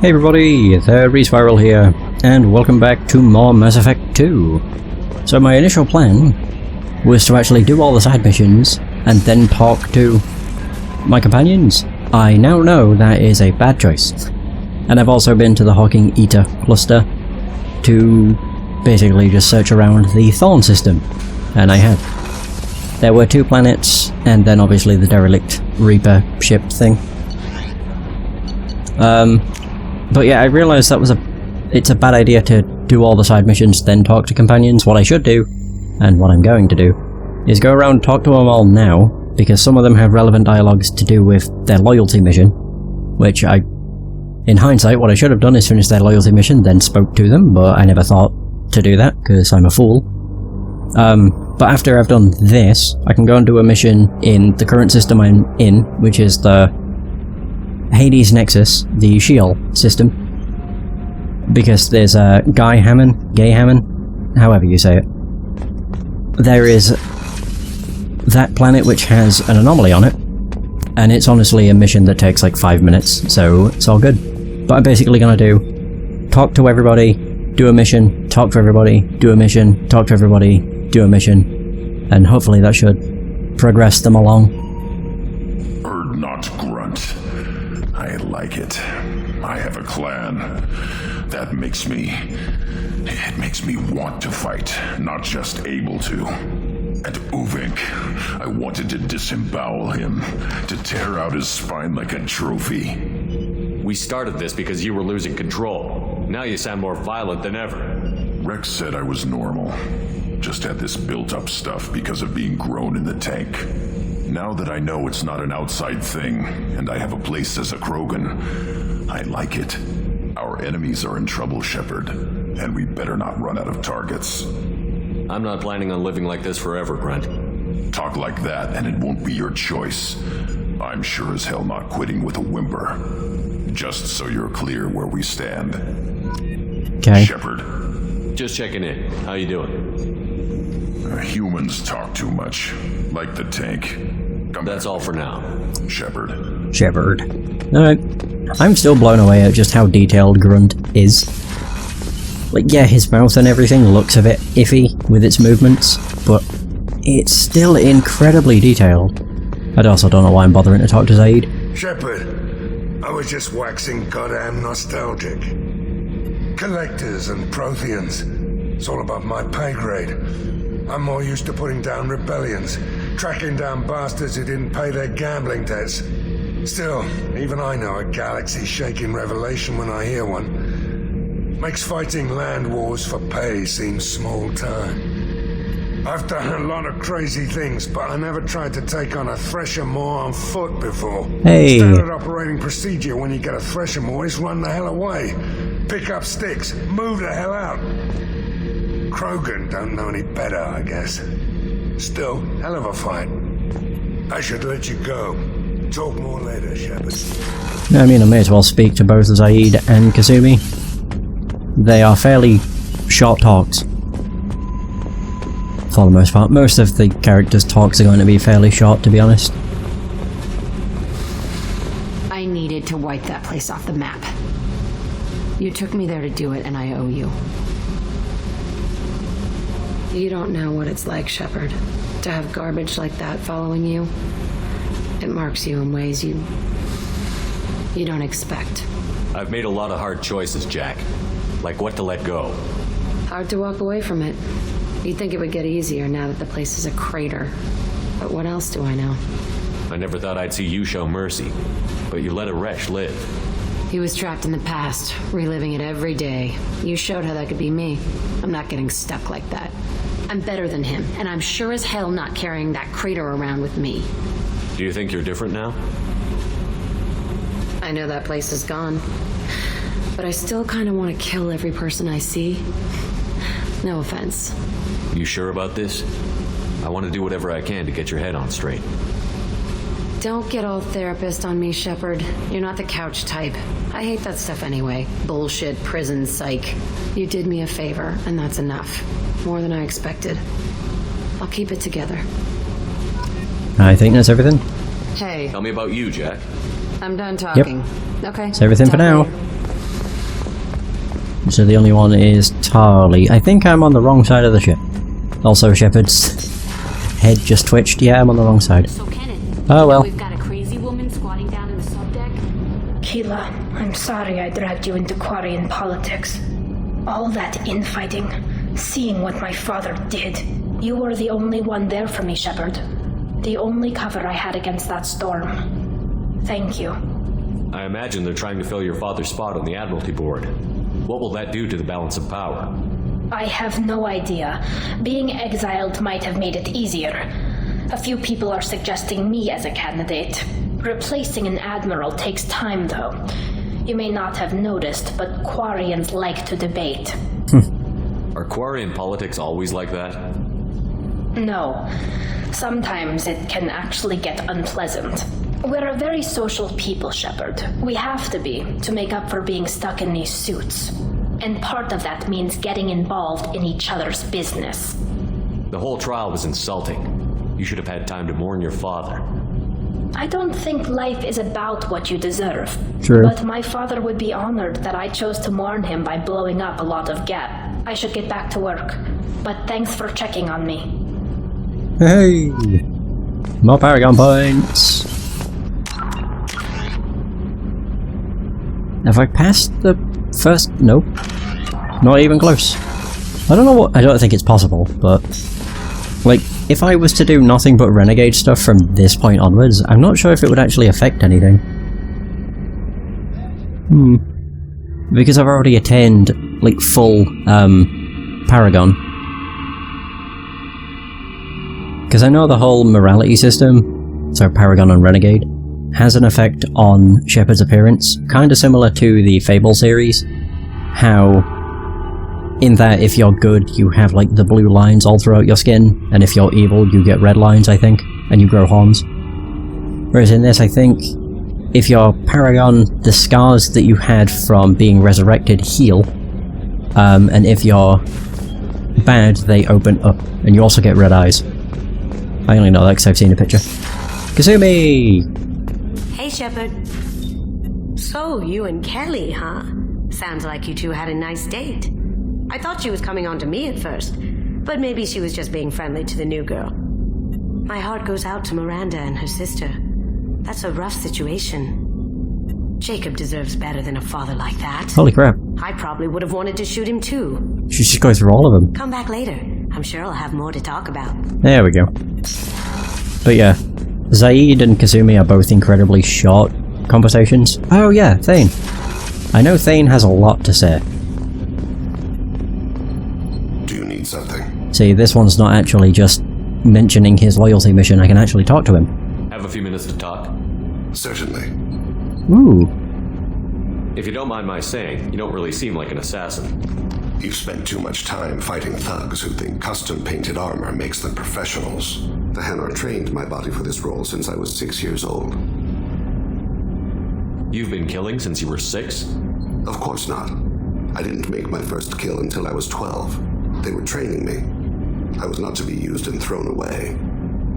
Hey everybody, the Respiral here, and welcome back to more Mass Effect 2. So my initial plan was to actually do all the side missions and then talk to my companions. I now know that is a bad choice. And I've also been to the Hawking Eater cluster to basically just search around the Thorn system, and I have. There were 2 planets, and then obviously the derelict Reaper ship thing. But yeah, I realised that it's a bad idea to do all the side missions, then talk to companions. What I should do, and what I'm going to do, is go around and talk to them all now, because some of them have relevant dialogues to do with their loyalty mission, which in hindsight, what I should have done is finish their loyalty mission, then spoke to them, but I never thought to do that, because I'm a fool. But after I've done this, I can go and do a mission in the current system I'm in, which is the Hades Nexus, the Sheol system, because there's a Gay Hammond, however you say it. There is that planet which has an anomaly on it, and it's honestly a mission that takes like 5 minutes, so it's all good. But I'm basically gonna talk to everybody, do a mission, talk to everybody, do a mission, talk to everybody, do a mission, and hopefully that should progress them along. Bird not grunt. I like it. I have a clan. That makes me want to fight, not just able to. And Uvink, I wanted to disembowel him, to tear out his spine like a trophy. We started this because you were losing control. Now you sound more violent than ever. Rex said I was normal. Just had this built-up stuff because of being grown in the tank. Now that I know it's not an outside thing, and I have a place as a Krogan, I like it. Our enemies are in trouble, Shepard, and we better not run out of targets. I'm not planning on living like this forever, Brent. Talk like that, and it won't be your choice. I'm sure as hell not quitting with a whimper. Just so you're clear where we stand. Okay. Shepard. Just checking in. How you doing? Humans talk too much. Like the tank. That's all for now. Shepard. Alright. I'm still blown away at just how detailed Grunt is. Like, yeah, his mouth and everything looks a bit iffy with its movements, but it's still incredibly detailed. I also don't know why I'm bothering to talk to Zaid. Shepard, I was just waxing goddamn nostalgic. Collectors and Protheans, it's all above my pay grade. I'm more used to putting down rebellions, tracking down bastards who didn't pay their gambling debts. Still, even I know a galaxy-shaking revelation when I hear one. Makes fighting land wars for pay seem small time. I've done a lot of crazy things, but I never tried to take on a Thresher Maw on foot before. Hey. Standard operating procedure when you get a Thresher Maw is run the hell away. Pick up sticks, move the hell out. Krogan don't know any better, I guess. Still, hell of a fight. I should let you go. Talk more later, Shepard. I mean, I may as well speak to both Zaid and Kasumi. They are fairly short talks. For the most part. Most of the characters' talks are going to be fairly short, to be honest. I needed to wipe that place off the map. You took me there to do it, and I owe you. You don't know what it's like, Shepard, to have garbage like that following you. It marks you in ways you don't expect. I've made a lot of hard choices, Jack. Like what to let go. Hard to walk away from it. You'd think it would get easier now that the place is a crater. But what else do I know? I never thought I'd see you show mercy, but you let a wretch live. He was trapped in the past, reliving it every day. You showed how that could be me. I'm not getting stuck like that. I'm better than him, and I'm sure as hell not carrying that crater around with me. Do you think you're different now? I know that place is gone, but I still kind of want to kill every person I see. No offense. You sure about this? I want to do whatever I can to get your head on straight. Don't get all therapist on me, Shepard. You're not the couch type. I hate that stuff anyway. Bullshit, prison, psych. You did me a favor, and that's enough. More than I expected. I'll keep it together. I think that's everything. Hey. Tell me about you, Jack. I'm done talking. Yep. Okay. That's everything for now. Later. So the only one is Tarly. I think I'm on the wrong side of the ship. Also, Shepard's head just twitched. Yeah, I'm on the wrong side. So Kenneth, Oh well. we've got a crazy woman squatting down in the subdeck. Keela, I'm sorry I dragged you into Quarian politics. All that infighting, seeing what my father did. You were the only one there for me, Shepard. The only cover I had against that storm. Thank you. I imagine they're trying to fill your father's spot on the Admiralty Board. What will that do to the balance of power? I have no idea. Being exiled might have made it easier. A few people are suggesting me as a candidate. Replacing an admiral takes time, though. You may not have noticed, but Quarians like to debate. Are Quarian politics always like that? No. Sometimes it can actually get unpleasant. We're a very social people, Shepard. We have to be, to make up for being stuck in these suits. And part of that means getting involved in each other's business. The whole trial was insulting. You should have had time to mourn your father. I don't think life is about what you deserve. True. But my father would be honored that I chose to mourn him by blowing up a lot of Gap. I should get back to work. But thanks for checking on me. Hey! More Paragon points! Have I passed the first? Nope. Not even close. I don't know what. I don't think it's possible, but. Like, if I was to do nothing but renegade stuff from this point onwards, I'm not sure if it would actually affect anything. Because I've already attained, like, full, Paragon. Because I know the whole morality system, so Paragon and Renegade, has an effect on Shepard's appearance, kind of similar to the Fable series. How, in that if you're good, you have like the blue lines all throughout your skin, and if you're evil, you get red lines, I think, and you grow horns. Whereas in this, I think, if you're Paragon, the scars that you had from being resurrected heal, and if you're bad, they open up, and you also get red eyes. I only know that because I've seen a picture. Kasumi! Hey, Shepard. So, you and Kelly, huh? Sounds like you two had a nice date. I thought she was coming on to me at first, but maybe she was just being friendly to the new girl. My heart goes out to Miranda and her sister. That's a rough situation. Jacob deserves better than a father like that. Holy crap. I probably would have wanted to shoot him too. She should go through all of them. Come back later. I'm sure I'll have more to talk about. There we go. But yeah, Zaid and Kasumi are both incredibly short conversations. Oh yeah, Thane. I know Thane has a lot to say. Do you need something? See, this one's not actually just mentioning his loyalty mission, I can actually talk to him. Have a few minutes to talk? Certainly. Ooh. If you don't mind my saying, you don't really seem like an assassin. You've spent too much time fighting thugs who think custom-painted armor makes them professionals. The Hanar trained my body for this role since I was 6 years old. You've been killing since you were 6? Of course not. I didn't make my first kill until I was 12. They were training me. I was not to be used and thrown away.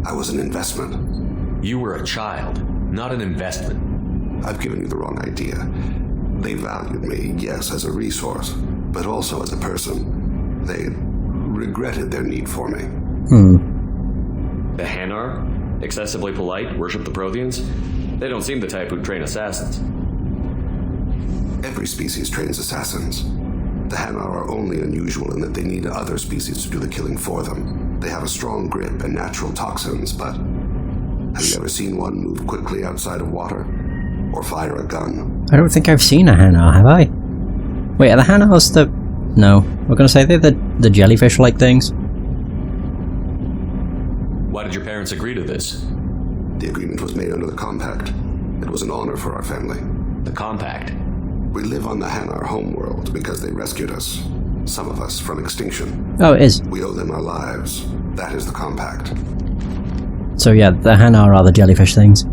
I was an investment. You were a child, not an investment. I've given you the wrong idea. They valued me, yes, as a resource, but also as a person. They regretted their need for me. The Hanar? Excessively polite, worship the Protheans? They don't seem the type who train assassins. Every species trains assassins. The Hanar are only unusual in that they need other species to do the killing for them. They have a strong grip and natural toxins, but have you ever seen one move quickly outside of water? Or fire a gun? I don't think I've seen a Hanar, have I? Wait, are the Hanars the... No. We're gonna say they're the jellyfish-like things? Why did your parents agree to this? The agreement was made under the Compact. It was an honor for our family. The Compact? We live on the Hanar homeworld because they rescued us. Some of us from extinction. Oh, it is. We owe them our lives. That is the Compact. So yeah, the Hanar are the jellyfish things.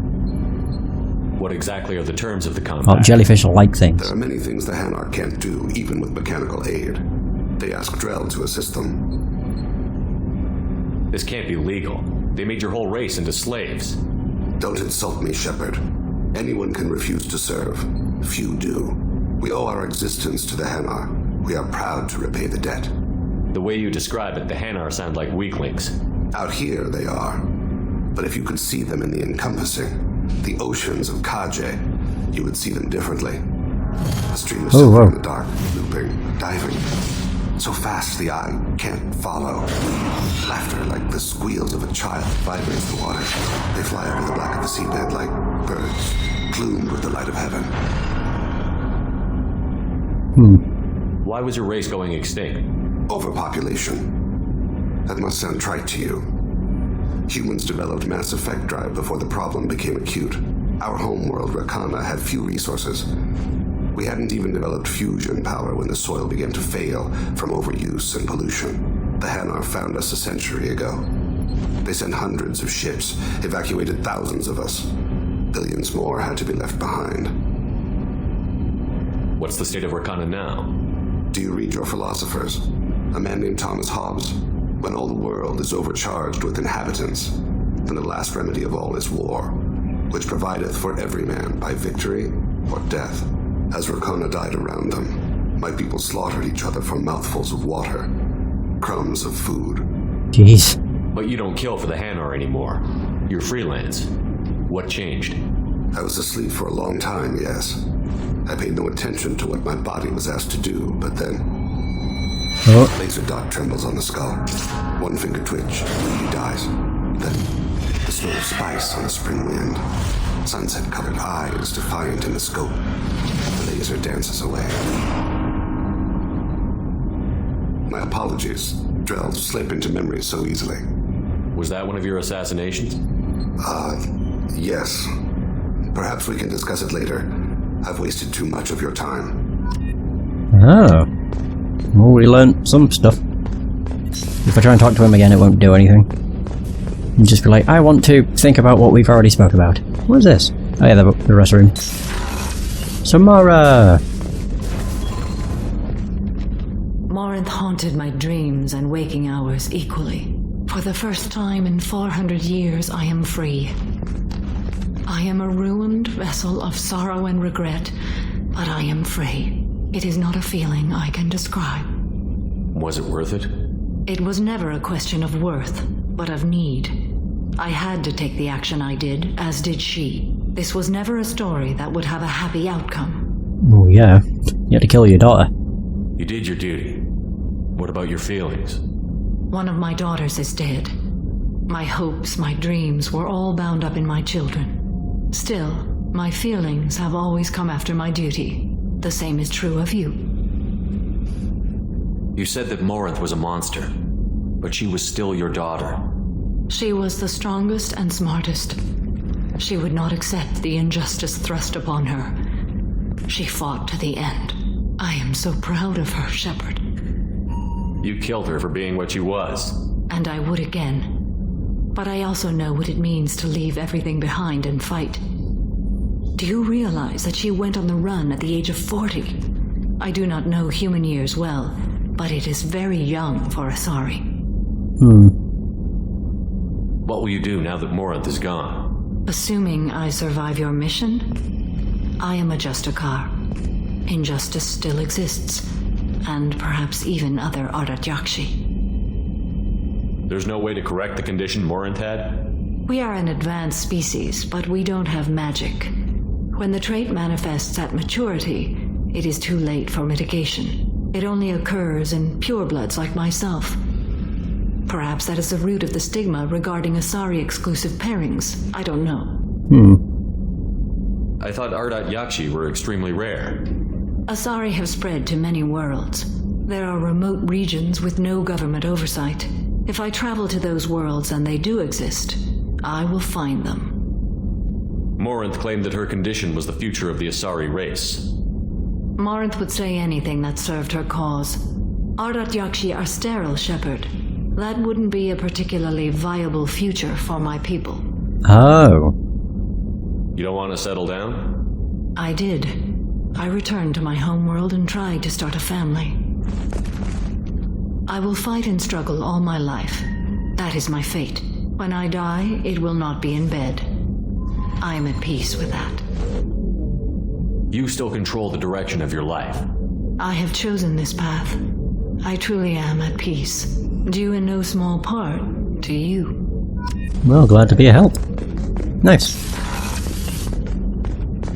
What exactly are the terms of the Or Compact? jellyfish-like things. There are many things the Hanar can't do, even with mechanical aid. They ask Drell to assist them. This can't be legal. They made your whole race into slaves. Don't insult me, Shepard. Anyone can refuse to serve. Few do. We owe our existence to the Hanar. We are proud to repay the debt. The way you describe it, the Hanar sound like weaklings. Out here they are. But if you could see them in the encompassing, the oceans of Kaje, you would see them differently. A stream of silver in the dark, looping, diving. So fast the eye can't follow. Laughter like the squeals of a child vibrates the water. They fly over the black of the seabed like birds, plumed with the light of heaven. Why was your race going extinct? Overpopulation. That must sound trite to you. Humans developed Mass Effect drive before the problem became acute. Our homeworld, Rakana, had few resources. We hadn't even developed fusion power when the soil began to fail from overuse and pollution. The Hanar found us a century ago. They sent hundreds of ships, evacuated thousands of us. Billions more had to be left behind. What's the state of Rakana now? Do you read your philosophers? A man named Thomas Hobbes. When all the world is overcharged with inhabitants, then the last remedy of all is war, which provideth for every man by victory or death. As Rakana died around them, my people slaughtered each other for mouthfuls of water, crumbs of food. Jeez. But you don't kill for the Hanar anymore. You're freelance. What changed? I was asleep for a long time, yes. I paid no attention to what my body was asked to do, but then... Laser dot trembles on the skull. One finger twitch, he dies. Then, the smell of spice on the spring wind. Sunset-colored eyes defiant in the scope. The laser dances away. My apologies. Drell slip into memory so easily. Was that one of your assassinations? Yes. Perhaps we can discuss it later. I've wasted too much of your time. Oh. Well, we learned some stuff. If I try and talk to him again, it won't do anything. And just be like, I want to think about what we've already spoke about. What is this? Oh yeah, the restroom. Samara! Morinth haunted my dreams and waking hours equally. For the first time in 400 years, I am free. I am a ruined vessel of sorrow and regret, but I am free. It is not a feeling I can describe. Was it worth it? It was never a question of worth, but of need. I had to take the action I did, as did she. This was never a story that would have a happy outcome. Oh yeah, you had to kill your daughter. You did your duty. What about your feelings? One of my daughters is dead. My hopes, my dreams were all bound up in my children. Still, my feelings have always come after my duty. The same is true of you. You said that Morinth was a monster, but she was still your daughter. She was the strongest and smartest. She would not accept the injustice thrust upon her. She fought to the end. I am so proud of her, Shepard. You killed her for being what she was. And I would again. But I also know what it means to leave everything behind and fight. Do you realize that she went on the run at the age of 40? I do not know human years well, but it is very young for Asari. What will you do now that Morinth is gone? Assuming I survive your mission, I am a Justicar. Injustice still exists, and perhaps even other Ardat Yakshi. There's no way to correct the condition Morinth had? We are an advanced species, but we don't have magic. When the trait manifests at maturity, it is too late for mitigation. It only occurs in purebloods like myself. Perhaps that is the root of the stigma regarding Asari-exclusive pairings. I don't know. I thought Ardat Yakshi were extremely rare. Asari have spread to many worlds. There are remote regions with no government oversight. If I travel to those worlds, and they do exist, I will find them. Morinth claimed that her condition was the future of the Asari race. Morinth would say anything that served her cause. Ardat Yakshi are sterile, Shepard. That wouldn't be a particularly viable future for my people. Oh. You don't want to settle down? I did. I returned to my homeworld and tried to start a family. I will fight and struggle all my life. That is my fate. When I die, it will not be in bed. I am at peace with that. You still control the direction of your life. I have chosen this path. I truly am at peace, due in no small part to you. Well, glad to be a help. Nice.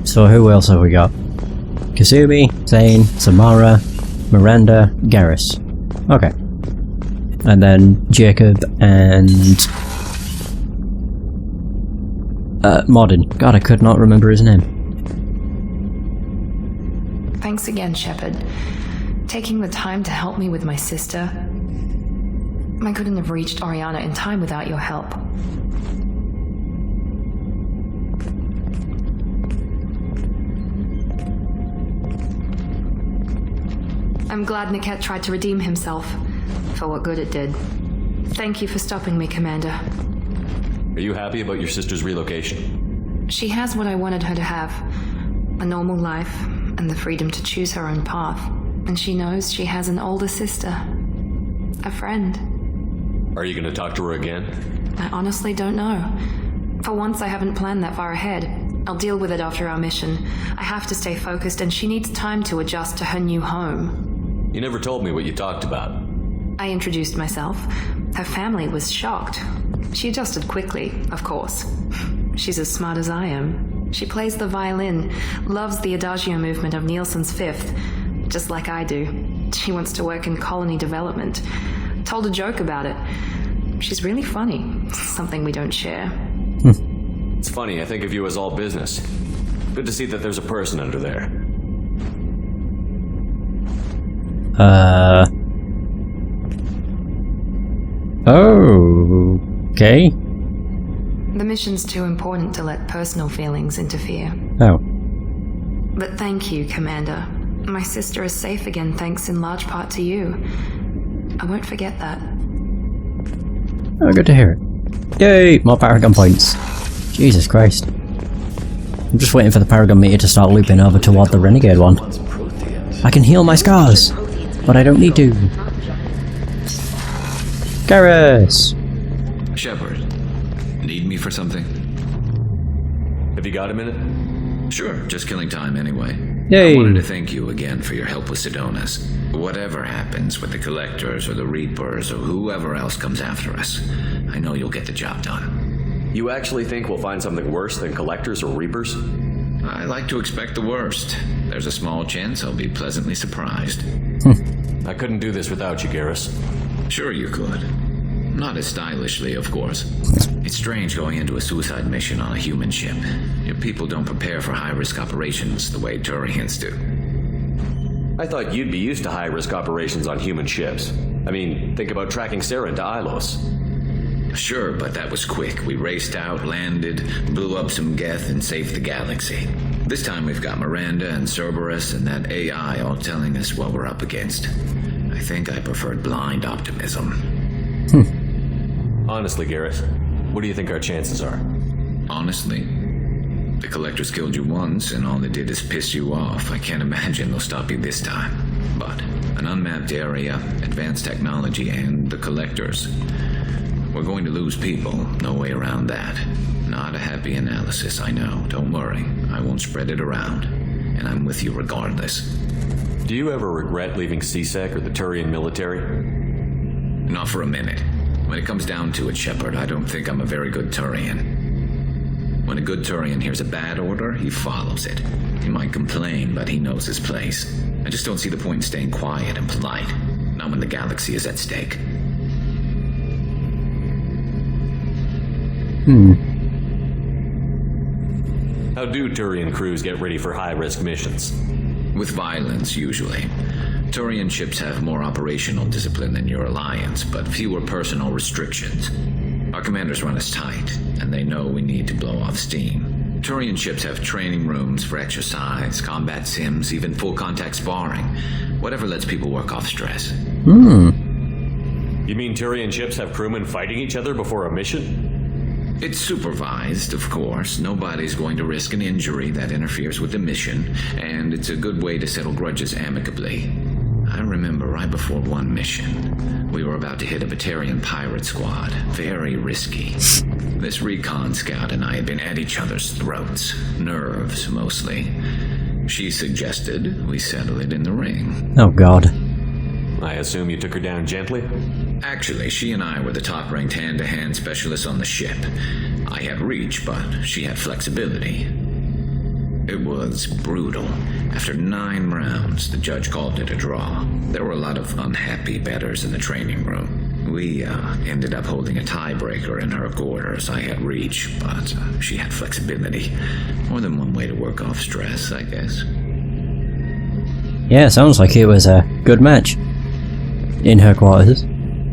So who else have we got? Kasumi, Zane, Samara, Miranda, Garrus. Okay. And then Jacob and... Modern. God, I could not remember his name. Thanks again, Shepard. Taking the time to help me with my sister. I couldn't have reached Oriana in time without your help. I'm glad Niket tried to redeem himself, for what good it did. Thank you for stopping me, Commander. Are you happy about your sister's relocation? She has what I wanted her to have. A normal life, and the freedom to choose her own path. And she knows she has an older sister. A friend. Are you going to talk to her again? I honestly don't know. For once, I haven't planned that far ahead. I'll deal with it after our mission. I have to stay focused, and she needs time to adjust to her new home. You never told me what you talked about. I introduced myself. Her family was shocked. She adjusted quickly, of course. She's as smart as I am. She plays the violin, loves the adagio movement of Nielsen's Fifth, just like I do. She wants to work in colony development. Told a joke about it. She's really funny, something we don't share. It's funny, I think of you as all business. Good to see that there's a person under there. Okay. The mission's too important to let personal feelings interfere. Oh. But thank you, Commander. My sister is safe again thanks in large part to you. I won't forget that. Oh, good to hear it. Yay! More Paragon points. Jesus Christ. I'm just waiting for the Paragon meter to start looping over toward the Renegade one. I can heal my scars, but I don't need to. Garrus! Shepard, need me for something? Have you got a minute? Sure, just killing time anyway. Yay! I wanted to thank you again for your help with Sidonis. Whatever happens with the Collectors or the Reapers or whoever else comes after us, I know you'll get the job done. You actually think we'll find something worse than Collectors or Reapers? I like to expect the worst. There's a small chance I'll be pleasantly surprised. I couldn't do this without you, Garrus. Sure you could. Not as stylishly, of course. It's strange going into a suicide mission on a human ship. Your people don't prepare for high-risk operations the way Turians do. I thought you'd be used to high-risk operations on human ships. I mean, think about tracking Saren to Ilos. Sure, but that was quick. We raced out, landed, blew up some Geth, and saved the galaxy. This time we've got Miranda and Cerberus and that AI all telling us what we're up against. I think I preferred blind optimism. Honestly, Garrus, what do you think our chances are? Honestly, the Collectors killed you once, and all they did is piss you off. I can't imagine they'll stop you this time. But an unmapped area, advanced technology, and the Collectors. We're going to lose people, no way around that. Not a happy analysis, I know. Don't worry, I won't spread it around. And I'm with you regardless. Do you ever regret leaving CSEC or the Turian military? Not for a minute. When it comes down to it, Shepard, I don't think I'm a very good Turian. When a good Turian hears a bad order, he follows it. He might complain, but he knows his place. I just don't see the point in staying quiet and polite. Not when the galaxy is at stake. How do Turian crews get ready for high-risk missions? With violence, usually. Turian ships have more operational discipline than your alliance, but fewer personal restrictions. Our commanders run us tight, and they know we need to blow off steam. Turian ships have training rooms for exercise, combat sims, even full-contact sparring. Whatever lets people work off stress. You mean Turian ships have crewmen fighting each other before a mission? It's supervised, of course. Nobody's going to risk an injury that interferes with the mission, and it's a good way to settle grudges amicably. I remember right before one mission, we were about to hit a Batarian pirate squad. Very risky. This recon scout and I had been at each other's throats. Nerves, mostly. She suggested we settle it in the ring. Oh god. I assume you took her down gently? Actually, she and I were the top-ranked hand-to-hand specialists on the ship. I had reach, but she had flexibility. It was brutal. After 9 rounds, the judge called it a draw. There were a lot of unhappy bettors in the training room. We ended up holding a tiebreaker in her quarters. I had reach, but she had flexibility. More than one way to work off stress, I guess. Yeah, sounds like it was a good match. In her quarters.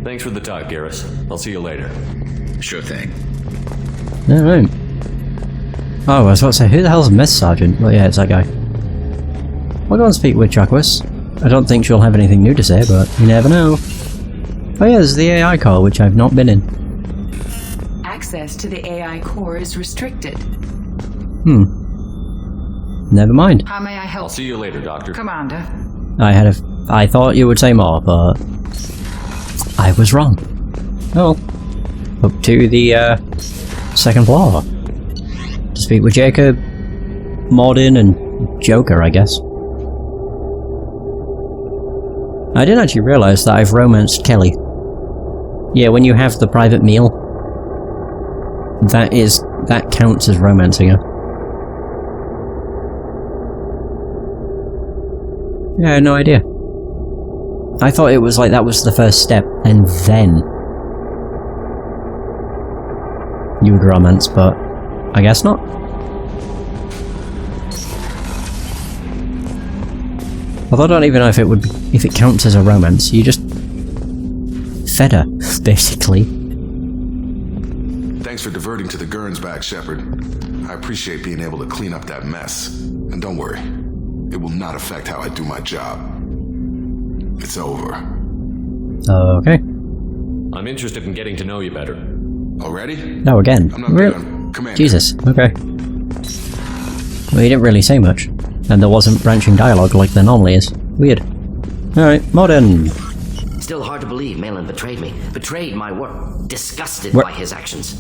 Thanks for the talk, Garrus. I'll see you later. Sure thing. Alright. Oh, I was about to say, who the hell's Mess Sergeant? Well, yeah, it's that guy. I'll go and speak with Chakwas. I don't think she'll have anything new to say, but you never know. Oh yeah, there's the AI call, which I've not been in. Access to the AI core is restricted. Never mind. How may I help? I'll see you later, Doctor. Commander. I thought you would say more, but I was wrong. Oh. Up to the, 2nd floor. To speak with Jacob, Morden, and Joker, I guess. I didn't actually realise that I've romanced Kelly. Yeah, when you have the private meal, that counts as romancing her. Yeah, I had no idea. I thought it was like that was the first step, and then you would romance, but I guess not. Although I don't even know if it counts as a romance. You just fed her, basically. Thanks for diverting to the Gurns back, Shepard. I appreciate being able to clean up that mess. And don't worry, it will not affect how I do my job. It's over. Okay. I'm interested in getting to know you better. Already? No, again. I'm not big on Commander. Jesus, okay. Well, you didn't really say much. And there wasn't branching dialogue like there normally is. Weird. Alright, Modern. Still hard to believe Malin betrayed me. Betrayed my work. Disgusted by his actions.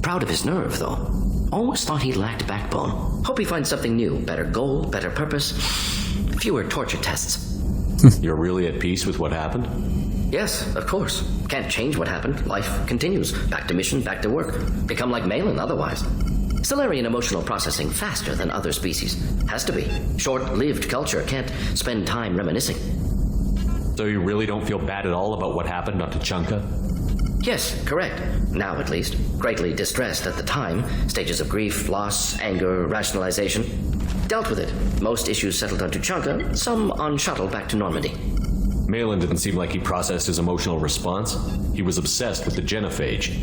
Proud of his nerve, though. Always thought he lacked backbone. Hope he finds something new. Better goal, better purpose. Fewer torture tests. You're really at peace with what happened? Yes, of course. Can't change what happened. Life continues. Back to mission, back to work. Become like Malin otherwise. Solarian emotional processing faster than other species. Has to be. Short-lived culture can't spend time reminiscing. So you really don't feel bad at all about what happened on Tuchanka? Yes, correct. Now at least. Greatly distressed at the time. Stages of grief, loss, anger, rationalization. Dealt with it. Most issues settled on Tuchanka, some on shuttle back to Normandy. Malin didn't seem like he processed his emotional response. He was obsessed with the genophage.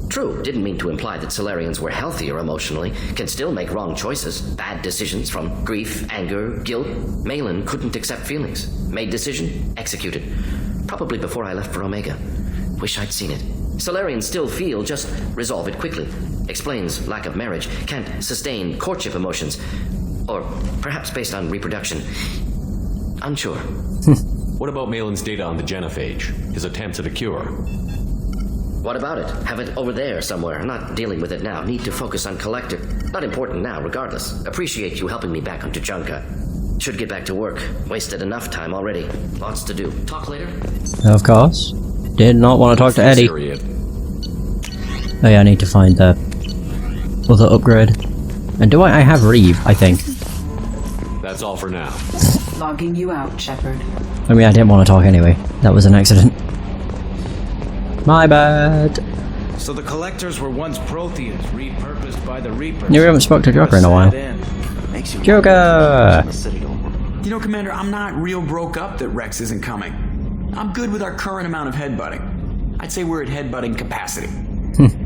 True, didn't mean to imply that Solarians were healthier emotionally, can still make wrong choices, bad decisions from grief, anger, guilt. Malin couldn't accept feelings. Made decision, executed. Probably before I left for Omega. Wish I'd seen it. Solarians still feel, just resolve it quickly. Explains lack of marriage, can't sustain courtship emotions. Or perhaps based on reproduction. Unsure. What about Malin's data on the genophage? His attempts at a cure? What about it? Have it over there somewhere. Not dealing with it now. Need to focus on Collector. Not important now, regardless. Appreciate you helping me back on Tuchanka. Should get back to work. Wasted enough time already. Lots to do. Talk later? Of course. Did not want to talk to Eddie. Oh yeah, I need to find the other upgrade. And do I have Reeve, I think. That's all for now. Logging you out, Shepard. I mean, I didn't want to talk anyway. That was an accident. My bad. So the Collectors were once Protheans, repurposed by the Reapers. You haven't spoke to Joker in a while. Joker! You know, Commander, I'm not real broke up that Rex isn't coming. I'm good with our current amount of headbutting. I'd say we're at headbutting capacity.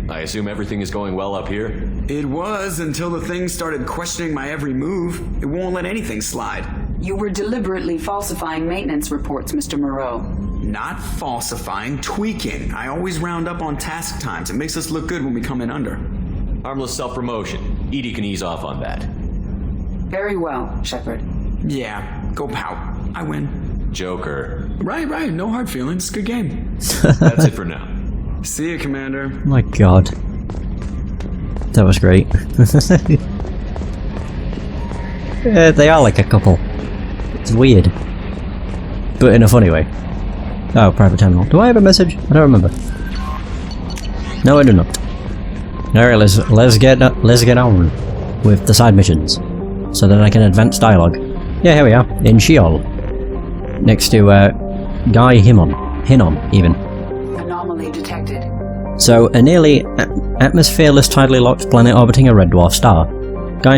I assume everything is going well up here? It was until the thing started questioning my every move. It won't let anything slide. You were deliberately falsifying maintenance reports, Mr. Moreau. Not falsifying, tweaking. I always round up on task times. It makes us look good when we come in under. Harmless self-promotion. Edie can ease off on that. Very well, Shepard. Yeah, go pout. I win. Joker. Right. No hard feelings. Good game. That's it for now. See you, Commander. My god. That was great. They are like a couple. It's weird. But in a funny way. Oh, private terminal. Do I have a message? I don't remember. No, I do not. Alright, let's get on with the side missions. So that I can advance dialogue. Yeah, here we are. In Sheol. Next to, Guy Hinnom, even. Anomaly detected. So, a nearly atmosphereless tidally locked planet orbiting a red dwarf star. Guy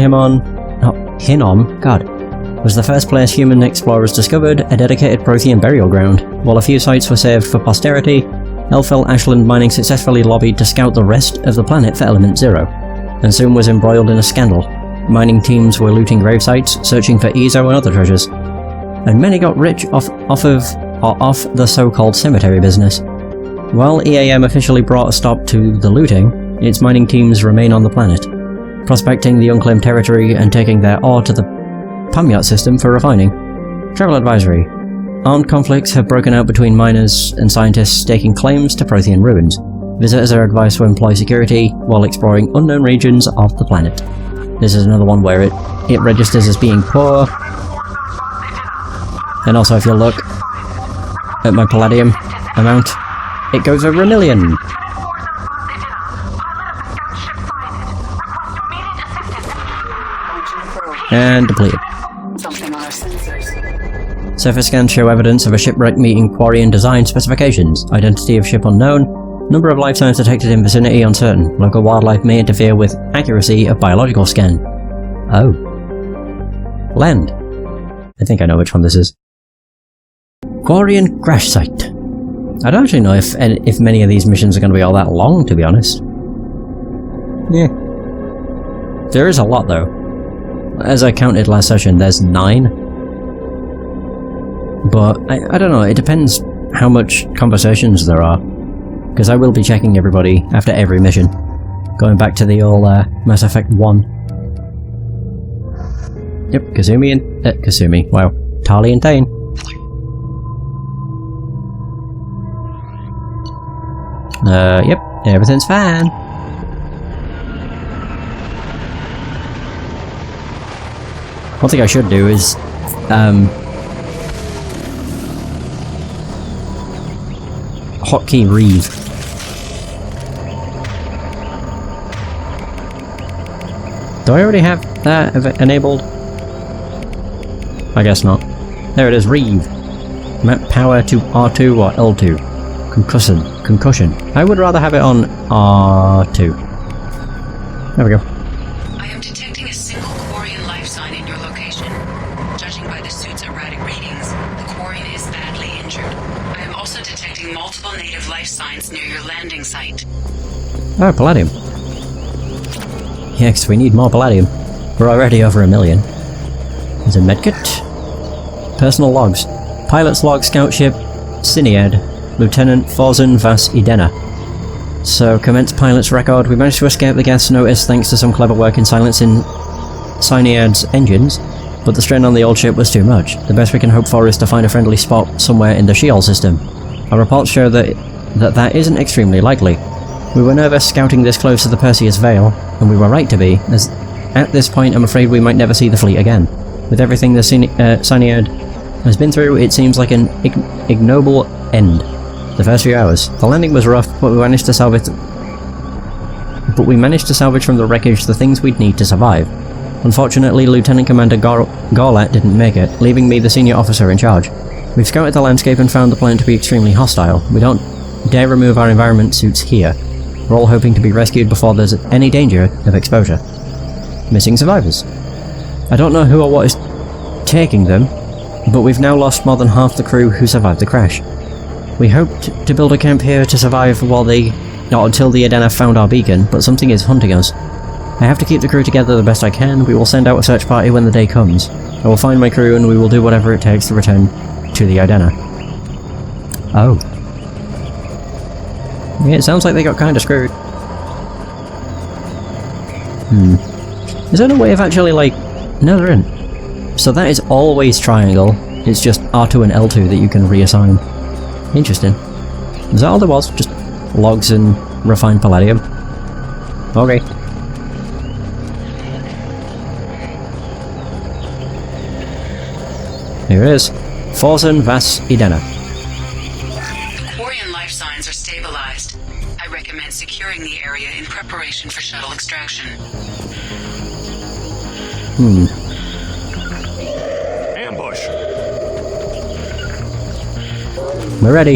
Hinnom, God, was the first place human explorers discovered a dedicated Prothean burial ground. While a few sites were saved for posterity, Elfell Ashland Mining successfully lobbied to scout the rest of the planet for Element Zero, and soon was embroiled in a scandal. Mining teams were looting gravesites, searching for Ezo and other treasures, and many got rich off the so-called cemetery business. While EAM officially brought a stop to the looting, its mining teams remain on the planet, prospecting the unclaimed territory and taking their ore to the Pamyat system for refining. Travel advisory. Armed conflicts have broken out between miners and scientists staking claims to Prothean ruins. Visitors are advised to employ security while exploring unknown regions of the planet. This is another one where it registers as being poor. And also if you look at my palladium amount, it goes over 1 million. And depleted. Something on our sensors. Surface scans show evidence of a shipwreck meeting Quarian design specifications. Identity of ship unknown. Number of life signs detected in vicinity uncertain. Local wildlife may interfere with accuracy of biological scan. Oh. Land. I think I know which one this is. Quarian crash site. I don't actually know if many of these missions are going to be all that long, to be honest. Yeah. There is a lot, though. As I counted last session, there's 9. But, I don't know, it depends how much conversations there are. Because I will be checking everybody after every mission. Going back to the old Mass Effect 1. Yep, Kasumi, wow. Tali and Tane. Yep, everything's fine. One thing I should do is, hotkey Reeve. Do I already have that enabled? I guess not. There it is, Reeve. Map power to R2 or L2. Concussion. I would rather have it on R2. There we go. I am detecting a single Quarian life sign in your location. Judging by the suit's erratic readings, the Quarian is badly injured. I am also detecting multiple native life signs near your landing site. Oh, palladium. Yeah, because we need more palladium. We're already over 1 million. There's a medkit. Personal logs. Pilot's log, scout ship, Cinead. Lieutenant Forzen Vas Idena. So, commence pilot's record. We managed to escape the gas notice thanks to some clever work in silencing Cinead's engines, but the strain on the old ship was too much. The best we can hope for is to find a friendly spot somewhere in the Sheol system. Our reports show that isn't extremely likely. We were nervous scouting this close to the Perseus Veil, and we were right to be, as at this point I'm afraid we might never see the fleet again. With everything the Cinead has been through, it seems like an ignoble end. The first few hours. The landing was rough, but we managed to salvage from the wreckage the things we'd need to survive. Unfortunately, Lieutenant Commander Gorlat didn't make it, leaving me the senior officer in charge. We've scouted the landscape and found the planet to be extremely hostile. We don't dare remove our environment suits here. We're all hoping to be rescued before there's any danger of exposure. Missing survivors. I don't know who or what is taking them, but we've now lost more than half the crew who survived the crash. We hoped to build a camp here to survive until the Edena found our beacon, but something is hunting us. I have to keep the crew together the best I can. We will send out a search party when the day comes. I will find my crew and we will do whatever it takes to return to the Edena. Oh. Yeah, it sounds like they got kinda screwed. Is there no way of actually, like... No, there isn't. So that is always triangle. It's just R2 and L2 that you can reassign. Interesting. Is that all there was? Just logs and refined palladium? Okay. Here it is. Forsen Vas Idena. The Quarian life signs are stabilized. I recommend securing the area in preparation for shuttle extraction. Ambush! We're ready.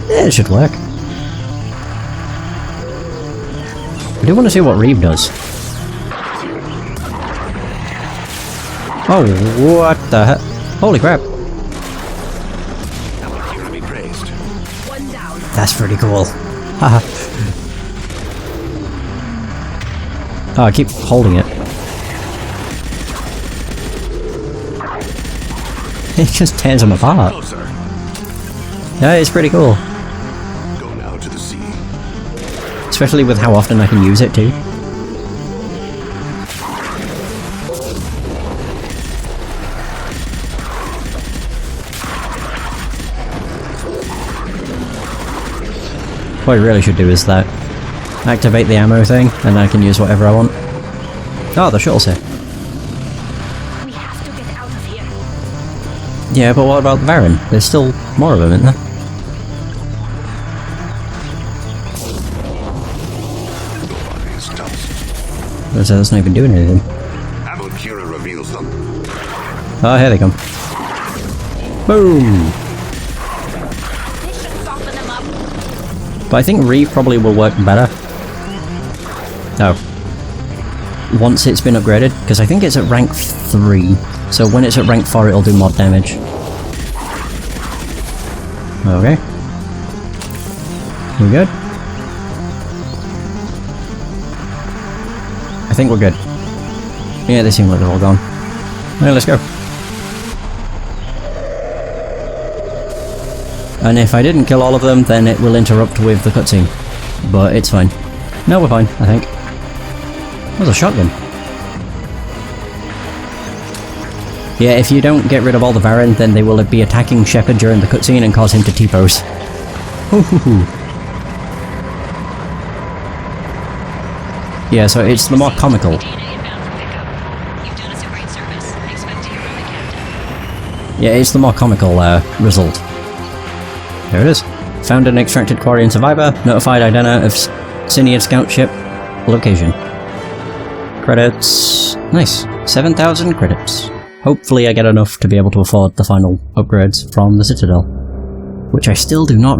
Yeah, it should work. I do want to see what Reeve does. Oh, what the heck? Holy crap. That's pretty cool. Haha. Oh, I keep holding it. It just tears them apart. Yeah, it's pretty cool. Go now to the sea. Especially with how often I can use it too. What I really should do is that. Activate the ammo thing, and I can use whatever I want. Oh, the shuttle's here. We have to get out of here. Yeah, but what about the Varren? There's still more of them, isn't there? That's not even doing anything. Avalkira reveals them. Oh, here they come. Boom! But I think Reeve probably will work better. Oh. Once it's been upgraded, because I think it's at rank 3. So when it's at rank 4 it'll do more damage. Okay. We good? I think we're good. Yeah, they seem like they're all gone. Well, let's go. And if I didn't kill all of them, then it will interrupt with the cutscene. But it's fine. No, we're fine, I think. That was a shotgun. Yeah, if you don't get rid of all the Varren, then they will be attacking Shepard during the cutscene and cause him to T-pose. Yeah, so it's the more comical. Yeah, it's the more comical result. There it is. Found an extracted Quarian survivor. Notified Idena of Siniad scout ship location. Credits. Nice. 7,000 credits. Hopefully I get enough to be able to afford the final upgrades from the Citadel. Which I still do not remember.